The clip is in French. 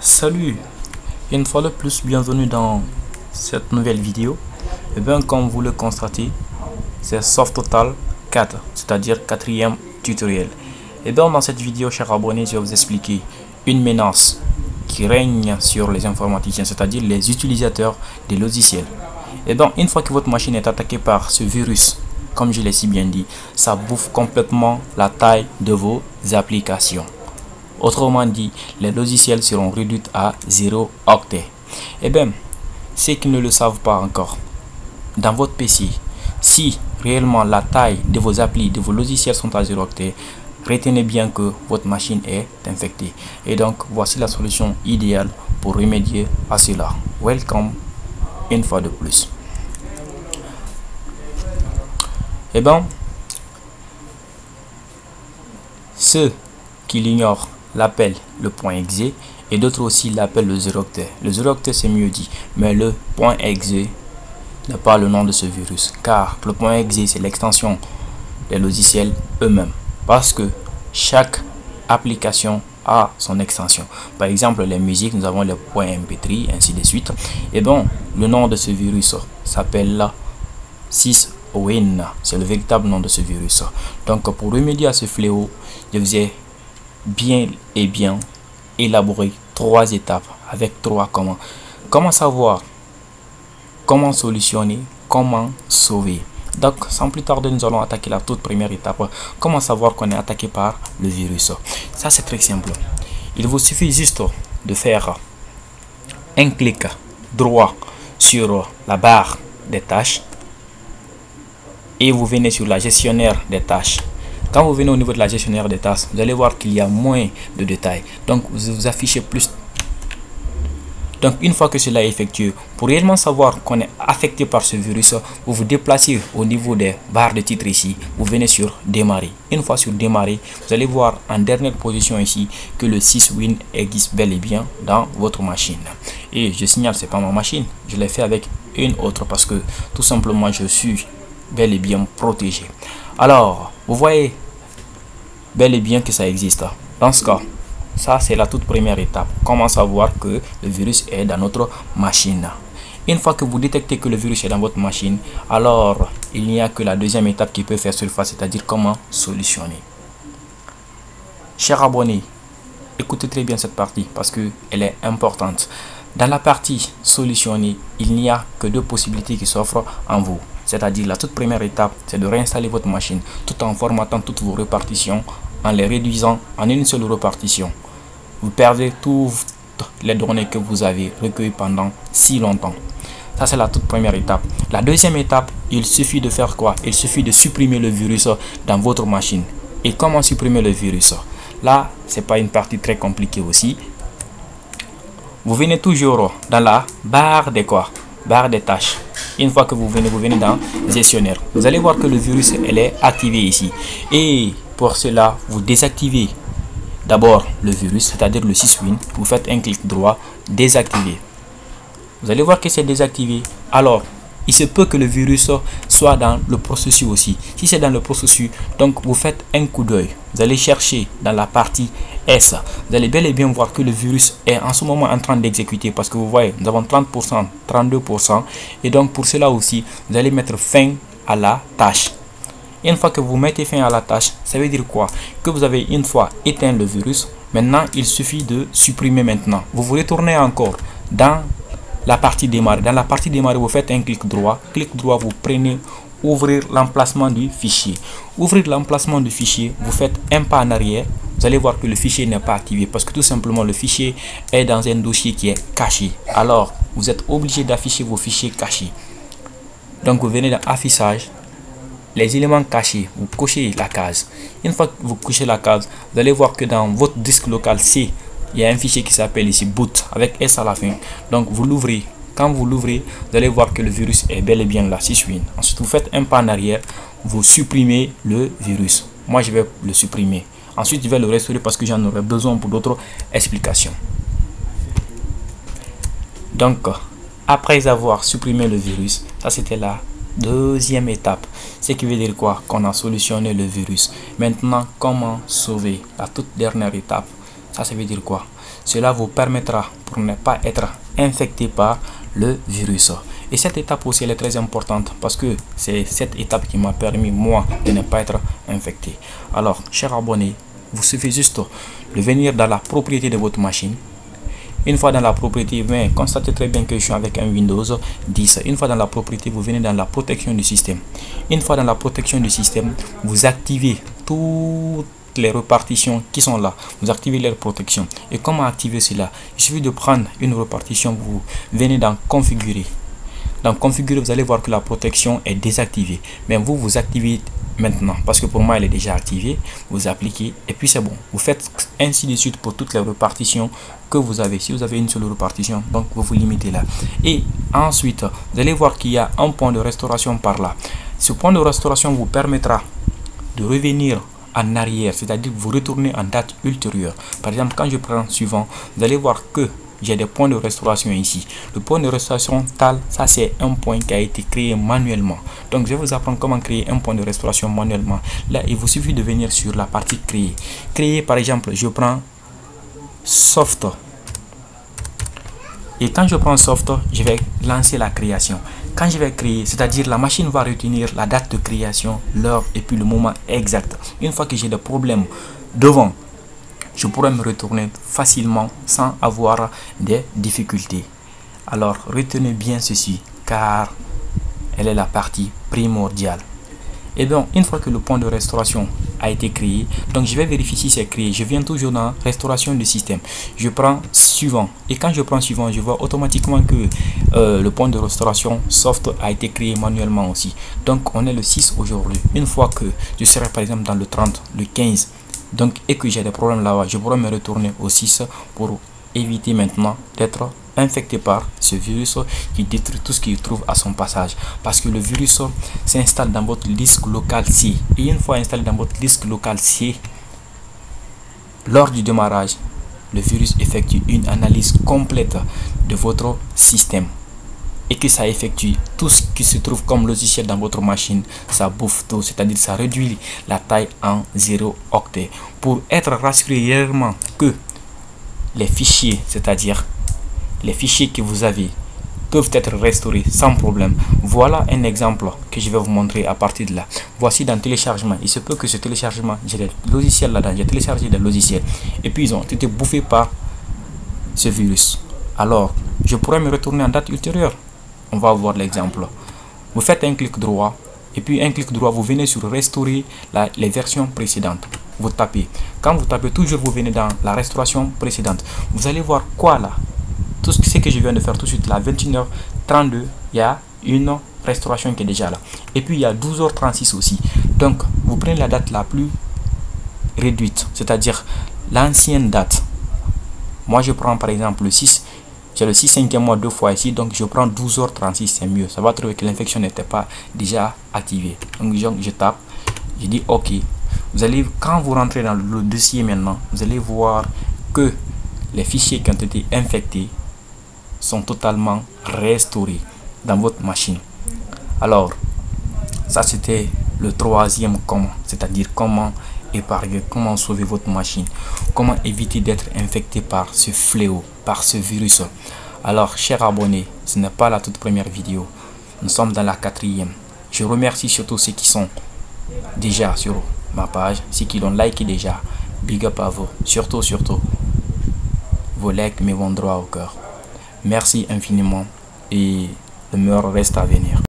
Salut, une fois de plus, bienvenue dans cette nouvelle vidéo. Et bien, comme vous le constatez, c'est SoftTotal 4, c'est-à-dire quatrième tutoriel. Et bien, dans cette vidéo, chers abonnés, je vais vous expliquer une menace qui règne sur les informaticiens, c'est-à-dire les utilisateurs des logiciels. Et bien, une fois que votre machine est attaquée par ce virus, comme je l'ai si bien dit, ça bouffe complètement la taille de vos applications. Autrement dit, les logiciels seront réduits à 0 octet. Eh bien, ceux qui ne le savent pas encore, dans votre PC, si réellement la taille de vos applis, de vos logiciels sont à 0 octet, retenez bien que votre machine est infectée. Et donc, voici la solution idéale pour remédier à cela. Welcome une fois de plus. Eh bien, ceux qui l'ignorent l'appelle le point .exe et d'autres aussi l'appellent le 0 octet. Le 0 octet c'est mieux dit, mais le point .exe n'est pas le nom de ce virus, car le point .exe c'est l'extension des logiciels eux-mêmes, parce que chaque application a son extension. Par exemple, les musiques, nous avons le point .mp3, ainsi de suite. Et bon, le nom de ce virus s'appelle Syswin, c'est le véritable nom de ce virus. Donc pour remédier à ce fléau, je vous ai bien élaboré 3 étapes avec 3 comment savoir, comment solutionner, comment sauver. Donc sans plus tarder, nous allons attaquer la toute première étape. Comment savoir qu'on est attaqué par le virus? Ça c'est très simple. Il vous suffit juste de faire un clic droit sur la barre des tâches et vous venez sur la gestionnaire des tâches. Quand vous venez au niveau de la gestionnaire des tâches, vous allez voir qu'il y a moins de détails. Donc, vous affichez plus. Donc, une fois que cela est effectué, pour réellement savoir qu'on est affecté par ce virus, vous vous déplacez au niveau des barres de titre ici. Vous venez sur démarrer. Une fois sur démarrer, vous allez voir en dernière position ici que le Syswin existe bel et bien dans votre machine. Et je signale, c'est pas ma machine. Je l'ai fait avec une autre parce que tout simplement, je suis bel et bien protégé. Alors, vous voyez bel et bien que ça existe. Dans ce cas, ça c'est la toute première étape. Comment savoir que le virus est dans notre machine? Une fois que vous détectez que le virus est dans votre machine, alors il n'y a que la deuxième étape qui peut faire surface, c'est-à-dire comment solutionner. Chers abonnés, écoutez très bien cette partie parce que elle est importante. Dans la partie solutionner, il n'y a que 2 possibilités qui s'offrent en vous. C'est-à-dire la toute première étape, c'est de réinstaller votre machine tout en formatant toutes vos répartitions, en les réduisant en une seule répartition. Vous perdez toutes les données que vous avez recueillies pendant si longtemps. Ça, c'est la toute première étape. La deuxième étape, il suffit de faire quoi? Il suffit de supprimer le virus dans votre machine. Et comment supprimer le virus? Là, c'est pas une partie très compliquée aussi. Vous venez toujours dans la barre des barre des tâches. Une fois que vous venez dans gestionnaire, vous allez voir que le virus elle est activé ici. Et pour cela, vous désactivez d'abord le virus, c'est-à-dire le Syswin. Vous faites un clic droit, désactiver. Vous allez voir que c'est désactivé. Alors, il se peut que le virus soit dans le processus aussi. Si c'est dans le processus, donc vous faites un coup d'œil. Vous allez chercher dans la partie S. Vous allez bel et bien voir que le virus est en ce moment en train d'exécuter parce que vous voyez, nous avons 30%, 32%. Et donc pour cela aussi, vous allez mettre fin à la tâche. Une fois que vous mettez fin à la tâche, ça veut dire quoi? Que vous avez une fois éteint le virus. Maintenant, il suffit de supprimer maintenant. Vous vous retournez encore dans la partie démarrer. Dans la partie démarrer, vous faites un clic droit. Clic droit, vous prenez ouvrir l'emplacement du fichier. Ouvrir l'emplacement du fichier, vous faites un pas en arrière. Vous allez voir que le fichier n'est pas activé parce que tout simplement le fichier est dans un dossier qui est caché. Alors, vous êtes obligé d'afficher vos fichiers cachés. Donc, vous venez dans affichage, les éléments cachés, vous cochez la case. Une fois que vous cochez la case, vous allez voir que dans votre disque local C, il y a un fichier qui s'appelle ici boot avec S à la fin. Donc vous l'ouvrez. Quand vous l'ouvrez, vous allez voir que le virus est bel et bien là, Syswin. Ensuite, vous faites un pas en arrière, vous supprimez le virus. Moi, je vais le supprimer. Ensuite, je vais le restaurer parce que j'en aurai besoin pour d'autres explications. Donc, après avoir supprimé le virus, ça c'était la deuxième étape. Ce qui veut dire quoi? Qu'on a solutionné le virus. Maintenant, comment sauver? La toute dernière étape. Ça veut dire quoi? Cela vous permettra pour ne pas être infecté par le virus. Et cette étape aussi elle est très importante parce que c'est cette étape qui m'a permis moi de ne pas être infecté. Alors, chers abonnés, vous suffit juste de venir dans la propriété de votre machine. Une fois dans la propriété, mais constatez très bien que je suis avec un Windows 10. Une fois dans la propriété, vous venez dans la protection du système. Une fois dans la protection du système, vous activez toutes les répartitions qui sont là. Vous activez les protections. Et comment activer cela? Il suffit de prendre une répartition, vous venez dans configurer. Dans configurer, vous allez voir que la protection est désactivée. Mais vous activez maintenant parce que pour moi elle est déjà activée. Vous appliquez et puis c'est bon. Vous faites ainsi de suite pour toutes les répartitions que vous avez. Si vous avez une seule répartition, donc vous vous limitez là. Et ensuite, vous allez voir qu'il y a un point de restauration par là. Ce point de restauration vous permettra de revenir en arrière, c'est-à-dire vous retourner en date ultérieure. Par exemple, quand je prends suivant, vous allez voir que j'ai des points de restauration ici. Le point de restauration TAL, ça c'est un point qui a été créé manuellement. Donc je vais vous apprendre comment créer un point de restauration manuellement. Là, il vous suffit de venir sur la partie créer. Créer, par exemple, je prends soft. Et quand je prends soft, je vais lancer la création. Quand je vais créer, c'est-à-dire la machine va retenir la date de création, l'heure et puis le moment exact. Une fois que j'ai des problèmes devant, je pourrais me retourner facilement sans avoir des difficultés. Alors retenez bien ceci car elle est la partie primordiale. Et bien une fois que le point de restauration a été créé, donc je vais vérifier si c'est créé. Je viens toujours dans restauration du système. Je prends suivant et quand je prends suivant, je vois automatiquement que le point de restauration soft a été créé manuellement aussi. Donc on est le 6 aujourd'hui. Une fois que je serai par exemple dans le 30, le 15, donc et que j'ai des problèmes là-bas, je pourrais me retourner au 6 pour éviter maintenant d'être infecté par ce virus qui détruit tout ce qu'il trouve à son passage, parce que le virus s'installe dans votre disque local C et une fois installé dans votre disque local C, lors du démarrage, le virus effectue une analyse complète de votre système et que ça effectue tout ce qui se trouve comme logiciel dans votre machine, ça bouffe tout, c'est-à-dire ça réduit la taille en 0 octet pour être rassuré réellement que les fichiers, c'est-à-dire les fichiers que vous avez peuvent être restaurés sans problème. Voilà un exemple que je vais vous montrer à partir de là. Voici dans téléchargement. Il se peut que ce téléchargement, j'ai des logiciels là-dedans, j'ai téléchargé des logiciels et puis ils ont été bouffés par ce virus. Alors, je pourrais me retourner en date ultérieure. On va voir l'exemple. Vous faites un clic droit et puis un clic droit, vous venez sur restaurer les versions précédentes. Vous tapez. Quand vous tapez, toujours vous venez dans la restauration précédente. Vous allez voir quoi là? Tout ce que je viens de faire tout de suite là, 21h32, il y a une restauration qui est déjà là. Et puis il y a 12h36 aussi. Donc vous prenez la date la plus réduite, c'est-à-dire l'ancienne date. Moi je prends par exemple le 6. J'ai le 6 5e mois deux fois ici, donc je prends 12h36, c'est mieux. Ça va trouver que l'infection n'était pas déjà activée. Donc je tape, je dis OK. Vous allez, quand vous rentrez dans le dossier maintenant, vous allez voir que les fichiers qui ont été infectés sont totalement restaurés dans votre machine. Alors, ça c'était le troisième comment, c'est-à-dire comment épargner, comment sauver votre machine, comment éviter d'être infecté par ce fléau, par ce virus. Alors, chers abonnés, ce n'est pas la toute première vidéo. Nous sommes dans la 4e. Je remercie surtout ceux qui sont déjà sur ma page, ceux qui l'ont liké déjà. Big up à vous. Surtout, vos likes me vont droit au cœur. Merci infiniment et le meilleur reste à venir.